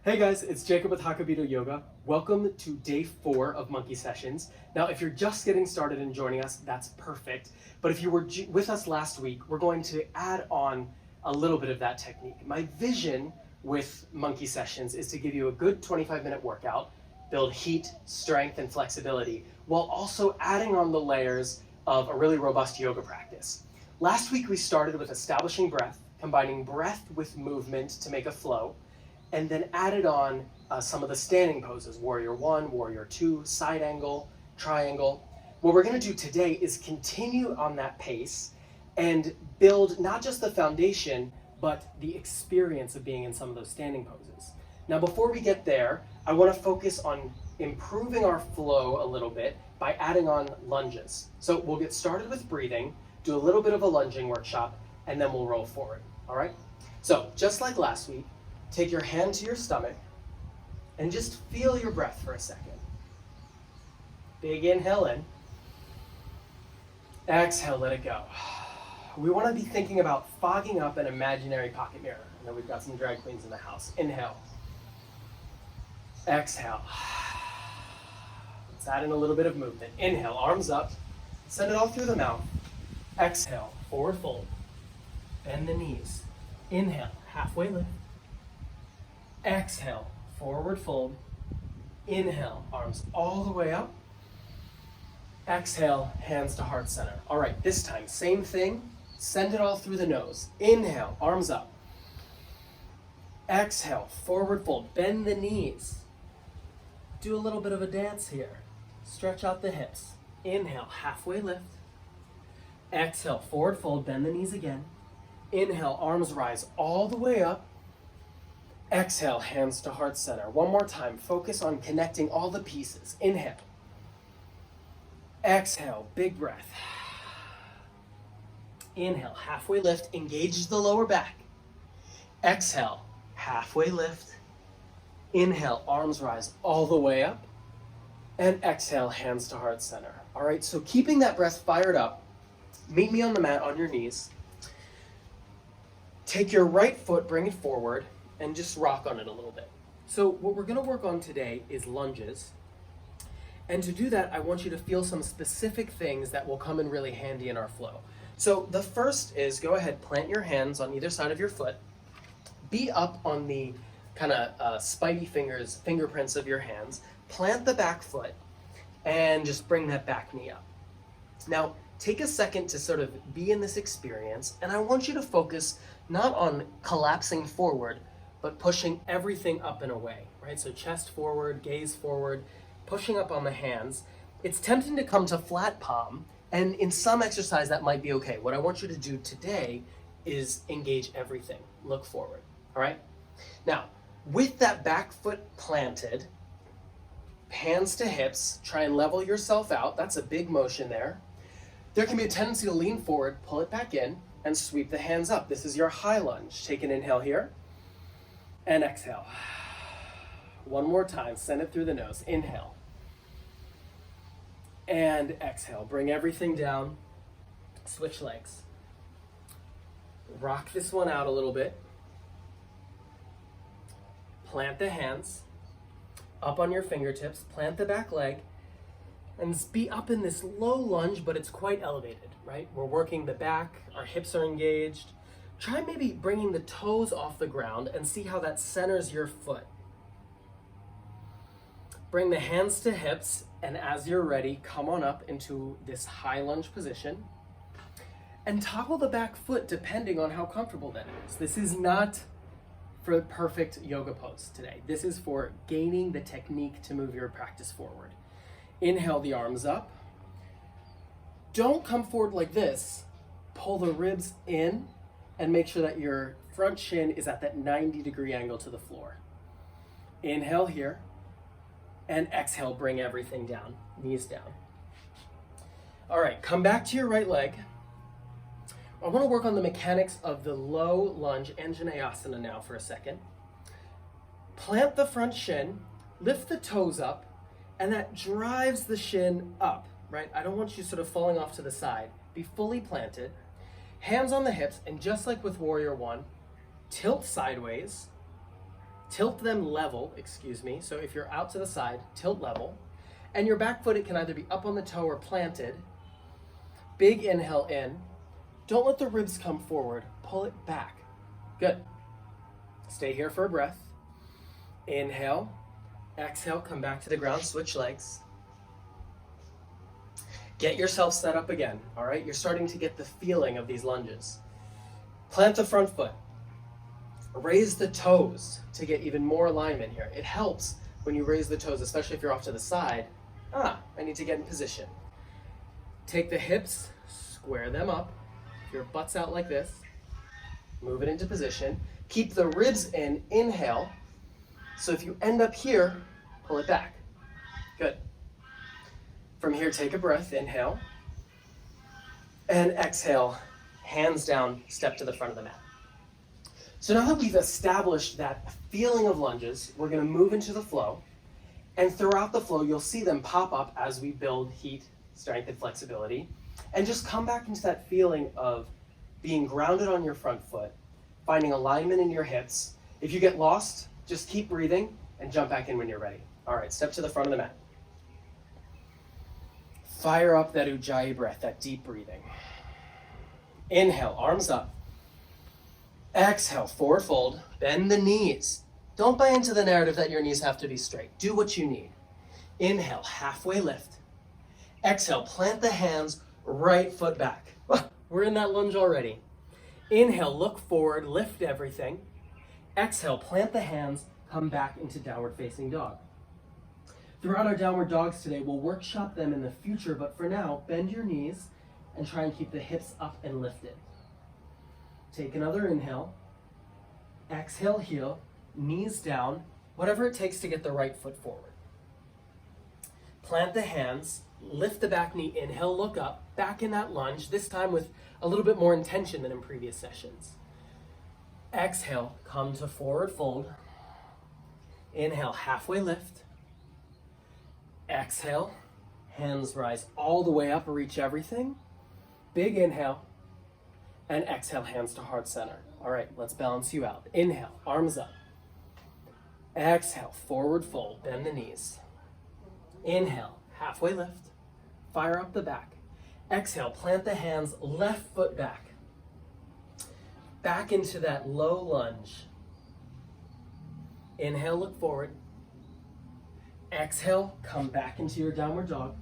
Hey guys, it's Jacob with Jacobito Yoga. Welcome to day 4 of Monkey Sessions. Now, if you're just getting started and joining us, that's perfect. But if you were with us last week, we're going to add on a little bit of that technique. My vision with Monkey Sessions is to give you a good 25-minute workout, build heat, strength, and flexibility, while also adding on the layers of a really robust yoga practice. Last week, we started with establishing breath, combining breath with movement to make a flow, and then added on some of the standing poses, warrior 1, warrior 2, side angle, triangle. What we're gonna do today is continue on that pace and build not just the foundation, but the experience of being in some of those standing poses. Now, before we get there, I wanna focus on improving our flow a little bit by adding on lunges. So we'll get started with breathing, do a little bit of a lunging workshop, and then we'll roll forward, all right? So just like last week, take your hand to your stomach and just feel your breath for a second. Big inhale in. Exhale, let it go. We want to be thinking about fogging up an imaginary pocket mirror. I know we've got some drag queens in the house. Inhale. Exhale. Let's add in a little bit of movement. Inhale, arms up. Send it all through the mouth. Exhale, forward fold. Bend the knees. Inhale, halfway lift. Exhale, forward fold. Inhale, arms all the way up. Exhale, hands to heart center. All right, this time, same thing. Send it all through the nose. Inhale, arms up. Exhale, forward fold. Bend the knees. Do a little bit of a dance here. Stretch out the hips. Inhale, halfway lift. Exhale, forward fold. Bend the knees again. Inhale, arms rise all the way up. Exhale, hands to heart center. One more time, focus on connecting all the pieces. Inhale. Exhale, big breath. Inhale, halfway lift, engage the lower back. Exhale, halfway lift. Inhale, arms rise all the way up. And exhale, hands to heart center. All right, so keeping that breath fired up, meet me on the mat on your knees. Take your right foot, bring it forward, and just rock on it a little bit. So what we're gonna work on today is lunges. And to do that, I want you to feel some specific things that will come in really handy in our flow. So the first is, go ahead, plant your hands on either side of your foot. Be up on the kind of spidey fingerprints of your hands. Plant the back foot and just bring that back knee up. Now, take a second to sort of be in this experience, and I want you to focus not on collapsing forward, but pushing everything up and away, right? So chest forward, gaze forward, pushing up on the hands. It's tempting to come to flat palm, and in some exercise that might be okay. What I want you to do today is engage everything. Look forward, all right? Now, with that back foot planted, hands to hips, try and level yourself out. That's a big motion there. There can be a tendency to lean forward, pull it back in, and sweep the hands up. This is your high lunge. Take an inhale here. And exhale. One more time, send it through the nose. Inhale. And exhale. Bring everything down. Switch legs. Rock this one out a little bit. Plant the hands up on your fingertips. Plant the back leg. And be up in this low lunge, but it's quite elevated, right? We're working the back. Our hips are engaged. Try maybe bringing the toes off the ground and see how that centers your foot. Bring the hands to hips, and as you're ready, come on up into this high lunge position. And toggle the back foot depending on how comfortable that is. This is not for perfect yoga pose today. This is for gaining the technique to move your practice forward. Inhale the arms up. Don't come forward like this. Pull the ribs in and make sure that your front shin is at that 90-degree angle to the floor. Inhale here, and exhale, bring everything down, knees down. All right, come back to your right leg. I want to work on the mechanics of the low lunge, anjaneyasana now for a second. Plant the front shin, lift the toes up, and that drives the shin up, right? I don't want you sort of falling off to the side. Be fully planted. Hands on the hips, and just like with Warrior 1, tilt sideways, Tilt them level, so if you're out to the side, tilt level. And your back foot, it can either be up on the toe or planted. Big inhale in. Don't let the ribs come forward. Pull it back. Good. Stay here for a breath. Inhale. Exhale, come back to the ground, switch legs. Get yourself set up again, all right? You're starting to get the feeling of these lunges. Plant the front foot. Raise the toes to get even more alignment here. It helps when you raise the toes, especially if you're off to the side. I need to get in position. Take the hips, square them up. Your butt's out like this. Move it into position. Keep the ribs in, inhale. So if you end up here, pull it back. Good. From here, take a breath, inhale. And exhale, hands down, step to the front of the mat. So now that we've established that feeling of lunges, we're gonna move into the flow. And throughout the flow, you'll see them pop up as we build heat, strength, and flexibility. And just come back into that feeling of being grounded on your front foot, finding alignment in your hips. If you get lost, just keep breathing and jump back in when you're ready. All right, step to the front of the mat. Fire up that ujjayi breath, that deep breathing. Inhale, arms up. Exhale, forward fold, bend the knees. Don't buy into the narrative that your knees have to be straight. Do what you need. Inhale, halfway lift. Exhale, plant the hands, right foot back. We're in that lunge already. Inhale, look forward, lift everything. Exhale, plant the hands, come back into downward facing dog. Throughout our downward dogs today, we'll workshop them in the future, but for now, bend your knees and try and keep the hips up and lifted. Take another inhale. Exhale, heel, knees down, whatever it takes to get the right foot forward. Plant the hands, lift the back knee, inhale, look up, back in that lunge, this time with a little bit more intention than in previous sessions. Exhale, come to forward fold. Inhale, halfway lift. Exhale, hands rise all the way up, reach everything. Big inhale. And exhale, hands to heart center. All right, let's balance you out. Inhale, arms up. Exhale, forward fold, bend the knees. Inhale, halfway lift. Fire up the back. Exhale, plant the hands, left foot back. Back into that low lunge. Inhale, look forward. Exhale, come back into your downward dog.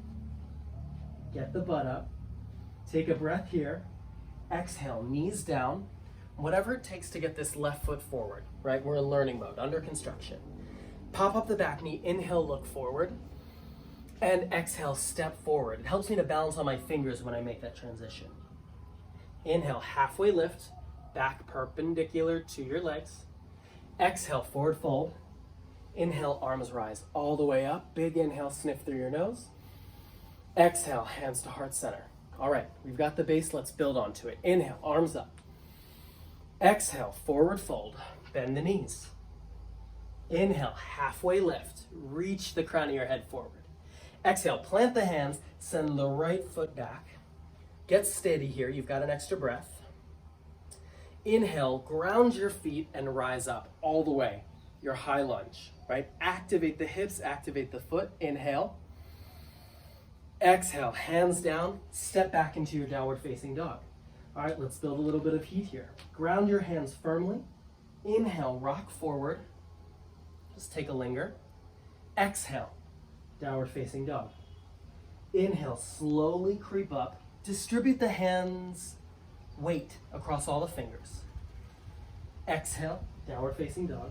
Get the butt up. Take a breath here. Exhale, knees down. Whatever it takes to get this left foot forward, right? We're in learning mode, under construction. Pop up the back knee, inhale, look forward. And exhale, step forward. It helps me to balance on my fingers when I make that transition. Inhale, halfway lift, back perpendicular to your legs. Exhale, forward fold. Inhale, arms rise all the way up. Big inhale, sniff through your nose. Exhale, hands to heart center. All right, we've got the base, let's build onto it. Inhale, arms up. Exhale, forward fold, bend the knees. Inhale, halfway lift, reach the crown of your head forward. Exhale, plant the hands, send the right foot back. Get steady here, you've got an extra breath. Inhale, ground your feet and rise up all the way, your high lunge, right? Activate the hips, activate the foot, inhale. Exhale, hands down, step back into your downward facing dog. All right, let's build a little bit of heat here. Ground your hands firmly. Inhale, rock forward. Just take a linger. Exhale, downward facing dog. Inhale, slowly creep up. Distribute the hands' weight across all the fingers. Exhale, downward facing dog.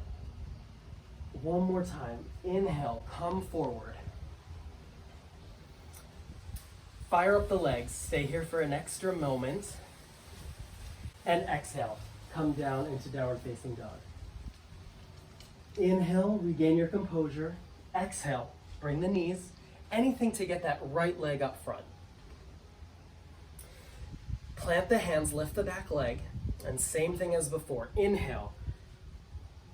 One more time. Inhale, come forward. Fire up the legs, stay here for an extra moment. And exhale, come down into downward facing dog. Inhale, regain your composure. Exhale, bring the knees. Anything to get that right leg up front. Plant the hands, lift the back leg, and same thing as before. Inhale,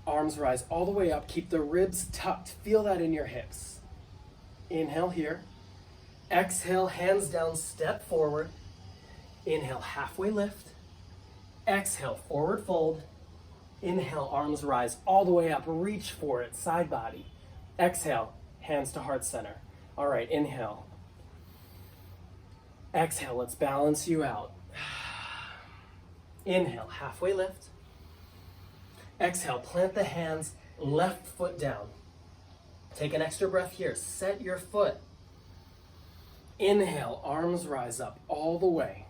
arms rise all the way up. Keep the ribs tucked. Feel that in your hips. Inhale here. Exhale, hands down, step forward. Inhale, halfway lift. Exhale, forward fold. Inhale, arms rise all the way up. Reach for it, side body. Exhale, hands to heart center. All right, inhale. Exhale, let's balance you out. Inhale, halfway lift. Exhale, plant the hands, left foot down. Take an extra breath here. Set your foot. Inhale, arms rise up all the way.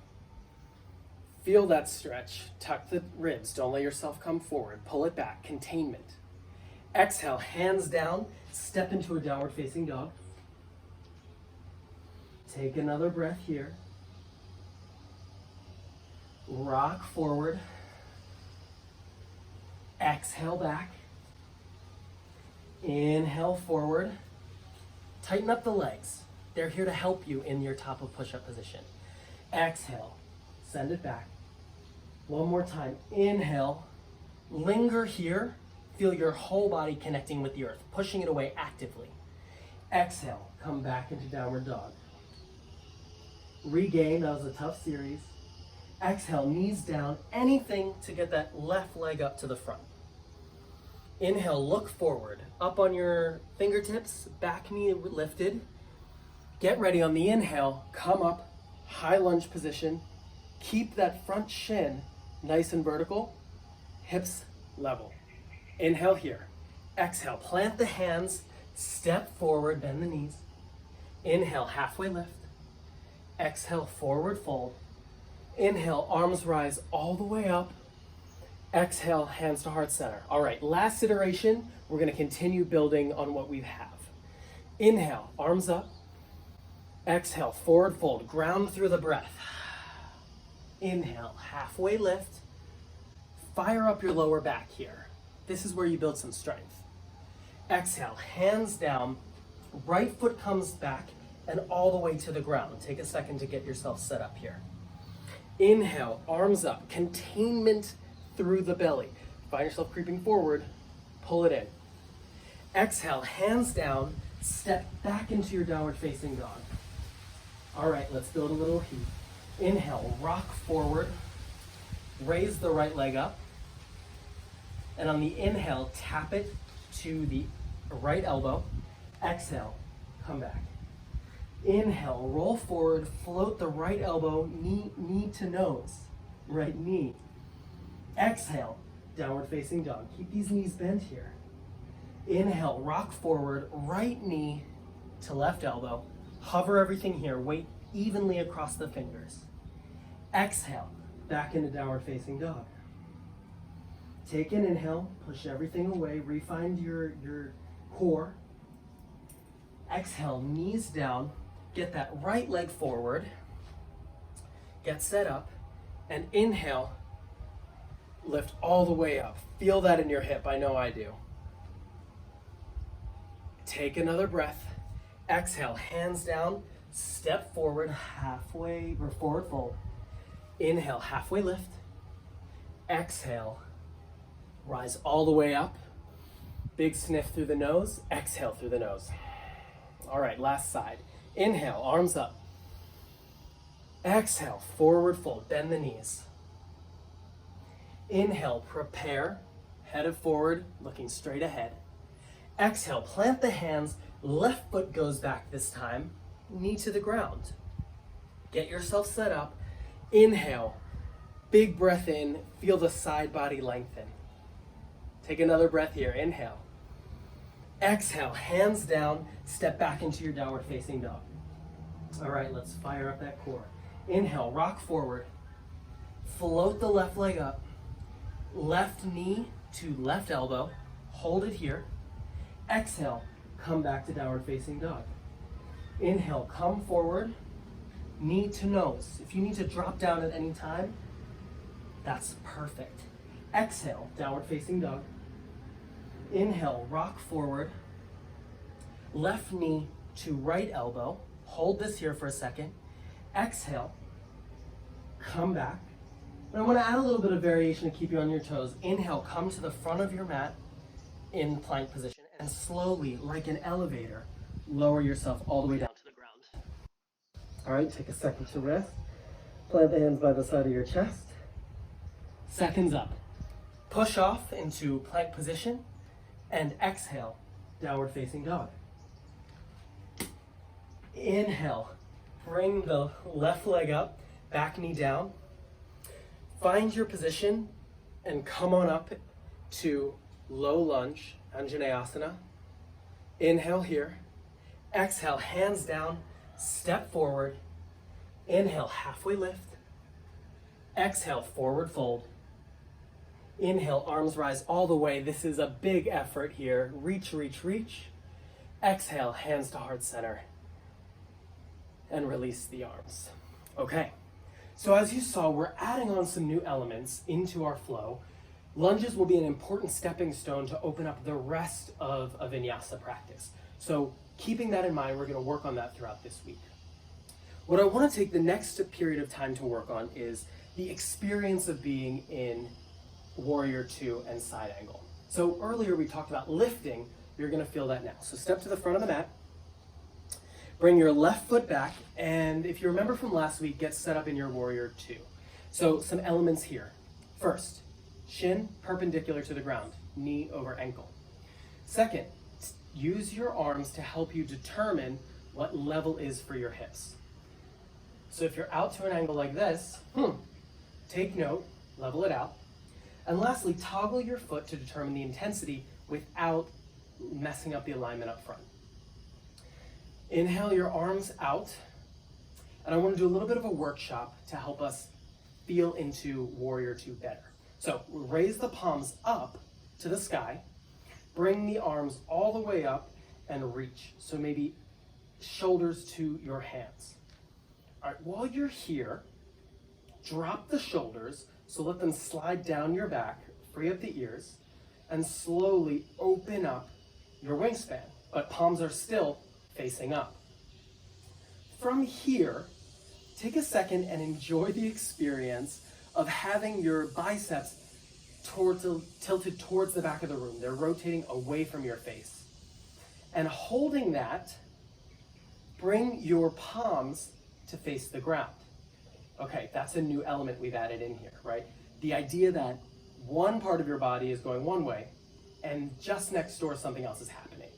Feel that stretch. Tuck the ribs. Don't let yourself come forward. Pull it back. Containment. Exhale, hands down. Step into a downward facing dog. Take another breath here. Rock forward. Exhale back. Inhale forward. Tighten up the legs. They're here to help you in your top of push-up position. Exhale. Send it back. One more time. Inhale. Linger here. Feel your whole body connecting with the earth, pushing it away actively. Exhale. Come back into downward dog. Regain. That was a tough series. Exhale. Knees down. Anything to get that left leg up to the front. Inhale. Look forward. Up on your fingertips. Back knee lifted. Get ready on the inhale. Come up. High lunge position. Keep that front shin nice and vertical, hips level. Inhale here. Exhale, plant the hands, step forward, bend the knees. Inhale, halfway lift. Exhale, forward fold. Inhale, arms rise all the way up. Exhale, hands to heart center. All right, last iteration, we're gonna continue building on what we have. Inhale, arms up. Exhale, forward fold, ground through the breath. Inhale, halfway lift. Fire up your lower back here. This is where you build some strength. Exhale, hands down, right foot comes back and all the way to the ground. Take a second to get yourself set up here. Inhale, arms up, containment through the belly. Find yourself creeping forward, pull it in. Exhale, hands down, step back into your downward facing dog. All right, let's build a little heat. Inhale, rock forward, raise the right leg up, and on the inhale, tap it to the right elbow. Exhale, come back. Inhale, roll forward, float the right elbow, knee to nose, right knee. Exhale, downward facing dog. Keep these knees bent here. Inhale, rock forward, right knee to left elbow. Hover everything here, weight evenly across the fingers. Exhale, back into downward facing dog. Take an inhale, push everything away, refine your core. Exhale, knees down, get that right leg forward, get set up, and inhale, lift all the way up. Feel that in your hip, I know I do. Take another breath. Exhale, hands down, step forward, halfway, or forward fold. Inhale, halfway lift. Exhale, rise all the way up. Big sniff through the nose, exhale through the nose. All right, last side. Inhale, arms up. Exhale, forward fold, bend the knees. Inhale, prepare, headed forward, looking straight ahead. Exhale, plant the hands, left foot goes back this time, knee to the ground. Get yourself set up. Inhale, big breath in, feel the side body lengthen. Take another breath here, inhale. Exhale, hands down, step back into your downward facing dog. All right, let's fire up that core. Inhale, rock forward, float the left leg up, left knee to left elbow, hold it here. Exhale, come back to downward facing dog. Inhale, come forward, knee to nose. If you need to drop down at any time, that's perfect. Exhale, downward facing dog. Inhale, rock forward, left knee to right elbow. Hold this here for a second. Exhale, come back. And I want to add a little bit of variation to keep you on your toes. Inhale, come to the front of your mat in plank position, and slowly, like an elevator, lower yourself all the way down to the ground. All right, take a second to rest. Plant the hands by the side of your chest. Seconds up. Push off into plank position and exhale, downward facing dog. Inhale, bring the left leg up, back knee down. Find your position and come on up to low lunge, anjaneyasana. Inhale here. Exhale, hands down, step forward. Inhale, halfway lift. Exhale, forward fold. Inhale, arms rise all the way. This is a big effort here. Reach, reach, reach. Exhale, hands to heart center. And release the arms. Okay, so as you saw, we're adding on some new elements into our flow. Lunges will be an important stepping stone to open up the rest of a vinyasa practice. So keeping that in mind, we're going to work on that throughout this week. What I want to take the next period of time to work on is the experience of being in Warrior 2 and side angle. So earlier we talked about lifting. You're going to feel that now. So step to the front of the mat. Bring your left foot back, and if you remember from last week, get set up in your Warrior 2. So some elements here. First, shin perpendicular to the ground, knee over ankle. Second, use your arms to help you determine what level is for your hips. So if you're out to an angle like this, take note, level it out. And lastly, toggle your foot to determine the intensity without messing up the alignment up front. Inhale your arms out, and I want to do a little bit of a workshop to help us feel into Warrior 2 better. So raise the palms up to the sky, bring the arms all the way up and reach. So maybe shoulders to your hands. All right, while you're here, drop the shoulders, so let them slide down your back, free up the ears, and slowly open up your wingspan, but palms are still facing up. From here, take a second and enjoy the experience of having your biceps tilted towards the back of the room. They're rotating away from your face. And holding that, bring your palms to face the ground. Okay, that's a new element we've added in here, right? The idea that one part of your body is going one way and just next door something else is happening.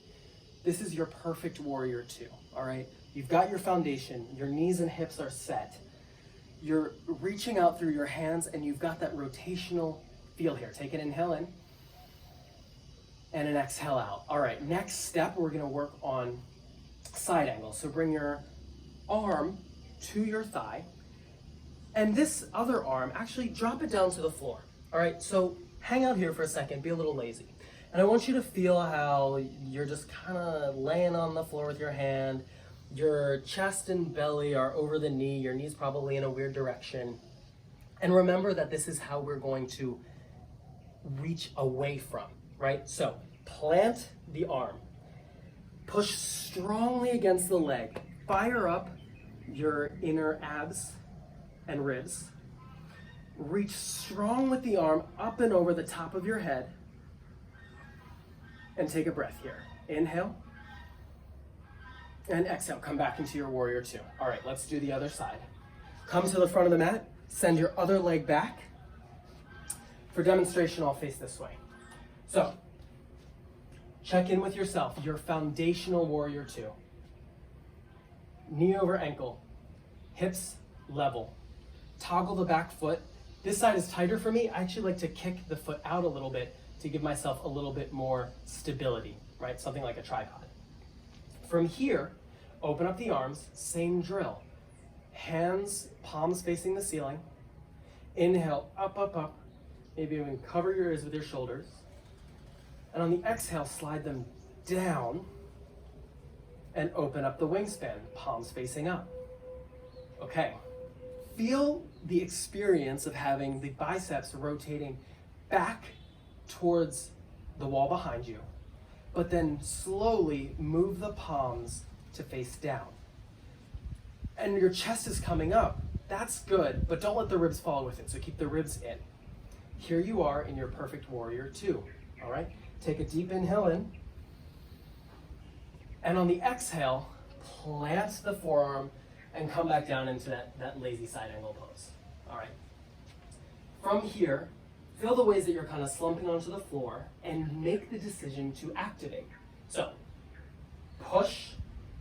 This is your perfect Warrior 2, all right? You've got your foundation, your knees and hips are set. You're reaching out through your hands and you've got that rotational feel here. Take an inhale in and an exhale out. All right, next step, we're gonna work on side angle. So bring your arm to your thigh, and this other arm, actually drop it down to the floor. All right, so hang out here for a second, be a little lazy. And I want you to feel how you're just kind of laying on the floor with your hand. Your chest and belly are over the knee, your knee's probably in a weird direction. And remember that this is how we're going to reach away from, right? So plant the arm, push strongly against the leg, fire up your inner abs and ribs. Reach strong with the arm up and over the top of your head. And take a breath here. Inhale. And exhale, come back into your Warrior 2. All right, let's do the other side. Come to the front of the mat, send your other leg back. For demonstration, I'll face this way. So, check in with yourself, your foundational Warrior 2. Knee over ankle, hips level. Toggle the back foot. This side is tighter for me. I actually like to kick the foot out a little bit to give myself a little bit more stability, right? Something like a tripod. From here, open up the arms, same drill. Hands, palms facing the ceiling. Inhale, up, up, up. Maybe you can cover your ears with your shoulders. And on the exhale, slide them down and open up the wingspan, palms facing up. Okay, feel the experience of having the biceps rotating back towards the wall behind you, but then slowly move the palms to face down. And your chest is coming up. That's good, but don't let the ribs fall with it, so keep the ribs in. Here you are in your perfect Warrior 2, all right? Take a deep inhale in, and on the exhale, plant the forearm and come back down into that lazy side angle pose, all right? From here, Feel the ways that you're kind of slumping onto the floor and make the decision to activate. So, push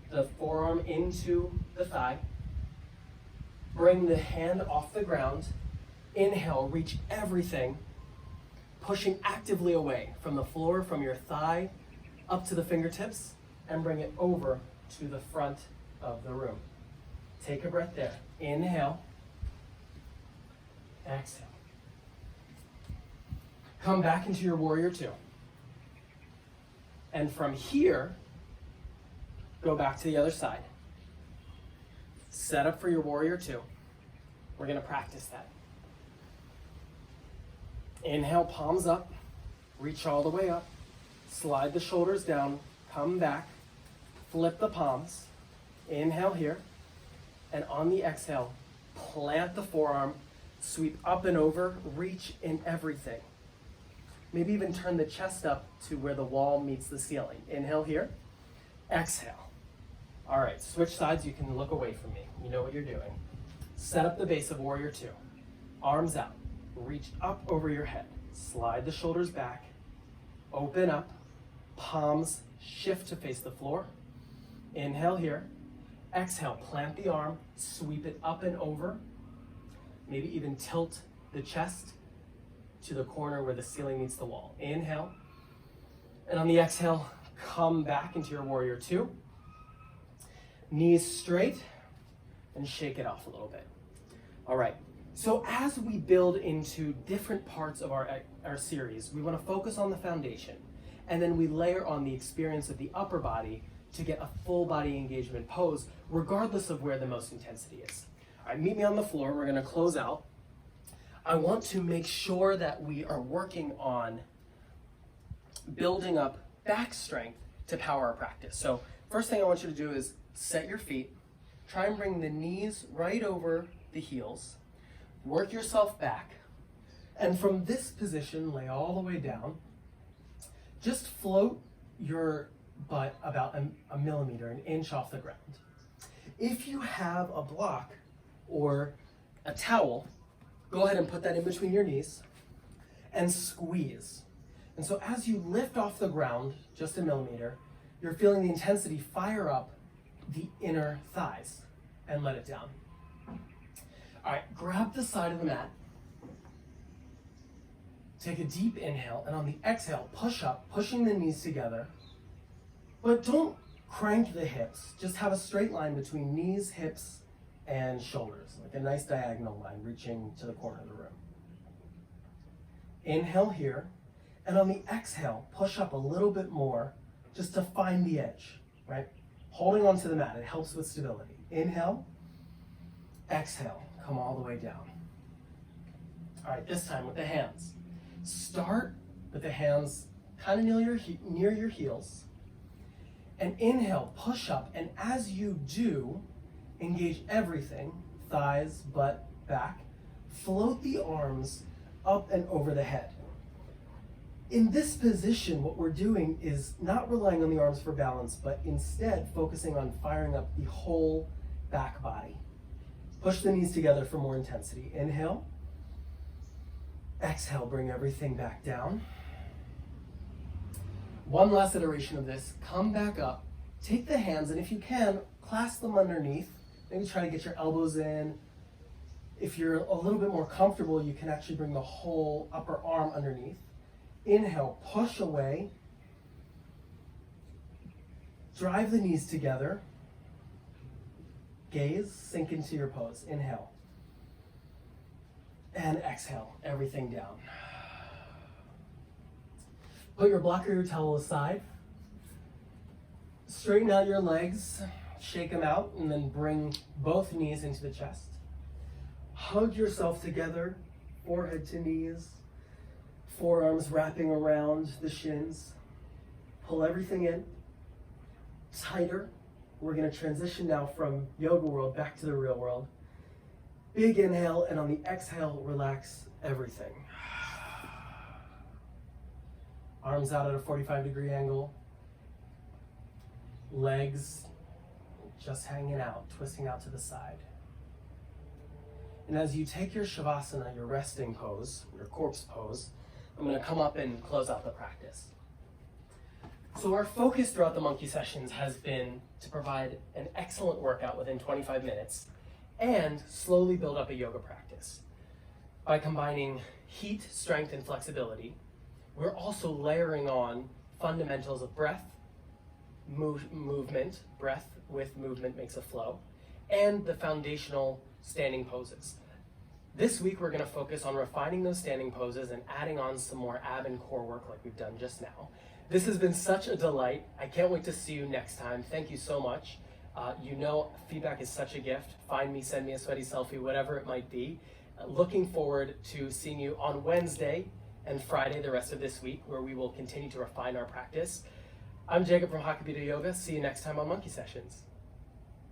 the forearm into the thigh. Bring the hand off the ground. Inhale, reach everything, pushing actively away from the floor, from your thigh, up to the fingertips, and bring it over to the front of the room. Take a breath there. Inhale. Exhale. Come back into your warrior two. And from here, go back to the other side. Set up for your warrior two. We're going to practice that. Inhale, palms up. Reach all the way up. Slide the shoulders down. Come back. Flip the palms. Inhale here. And on the exhale, plant the forearm. Sweep up and over. Reach in everything. Maybe even turn the chest up to where the wall meets the ceiling. Inhale here. Exhale. All right, switch sides. You can look away from me. You know what you're doing. Set up the base of warrior two. Arms out. Reach up over your head. Slide the shoulders back. Open up. Palms shift to face the floor. Inhale here. Exhale, plant the arm. Sweep it up and over. Maybe even tilt the chest to the corner where the ceiling meets the wall. Inhale. And on the exhale, come back into your warrior two. Knees straight and shake it off a little bit. All right. So as we build into different parts of our series, we want to focus on the foundation, and then we layer on the experience of the upper body to get a full body engagement pose, regardless of where the most intensity is. All right, meet me on the floor. We're going to close out. I want to make sure that we are working on building up back strength to power our practice. So first thing I want you to do is set your feet. Try and bring the knees right over the heels. Work yourself back, and from this position, lay all the way down. Just float your butt about a millimeter, an inch off the ground. If you have a block or a towel, go ahead and put that in between your knees and squeeze. And so as you lift off the ground, just a millimeter, you're feeling the intensity fire up the inner thighs and let it down. All right, grab the side of the mat. Take a deep inhale, and on the exhale, push up, pushing the knees together. But don't crank the hips. Just have a straight line between knees, hips, and shoulders, like a nice diagonal line reaching to the corner of the room. Inhale here, and on the exhale, push up a little bit more just to find the edge, right? Holding onto the mat, it helps with stability. Inhale, exhale. Come all the way down. All right, this time with the hands. Start with the hands kind of near your heels. And inhale, push up. And as you do, engage everything, thighs, butt, back. Float the arms up and over the head. In this position, what we're doing is not relying on the arms for balance, but instead focusing on firing up the whole back body. Push the knees together for more intensity. Inhale. Exhale, bring everything back down. One last iteration of this. Come back up. Take the hands, and if you can, clasp them underneath. Maybe try to get your elbows in. If you're a little bit more comfortable, you can actually bring the whole upper arm underneath. Inhale, push away. Drive the knees together. Gaze, sink into your pose. Inhale. And exhale, everything down. Put your block or your towel aside. Straighten out your legs, shake them out, and then bring both knees into the chest. Hug yourself together, forehead to knees, forearms wrapping around the shins. Pull everything in, tighter. We're going to transition now from yoga world back to the real world. Big inhale, and on the exhale, relax everything. Arms out at a 45-degree angle. Legs just hanging out, twisting out to the side. And as you take your Shavasana, your resting pose, your corpse pose, I'm going to come up and close out the practice. So our focus throughout the monkey sessions has been to provide an excellent workout within 25 minutes and slowly build up a yoga practice. By combining heat, strength, and flexibility, we're also layering on fundamentals of breath, movement, breath with movement makes a flow, and the foundational standing poses. This week we're going to focus on refining those standing poses and adding on some more ab and core work like we've done just now. This has been such a delight. I can't wait to see you next time. Thank you so much. Feedback is such a gift. Find me, send me a sweaty selfie, whatever it might be. Looking forward to seeing you on Wednesday and Friday the rest of this week, where we will continue to refine our practice. I'm Jacob from Jacobito Yoga. See you next time on Monkey Sessions.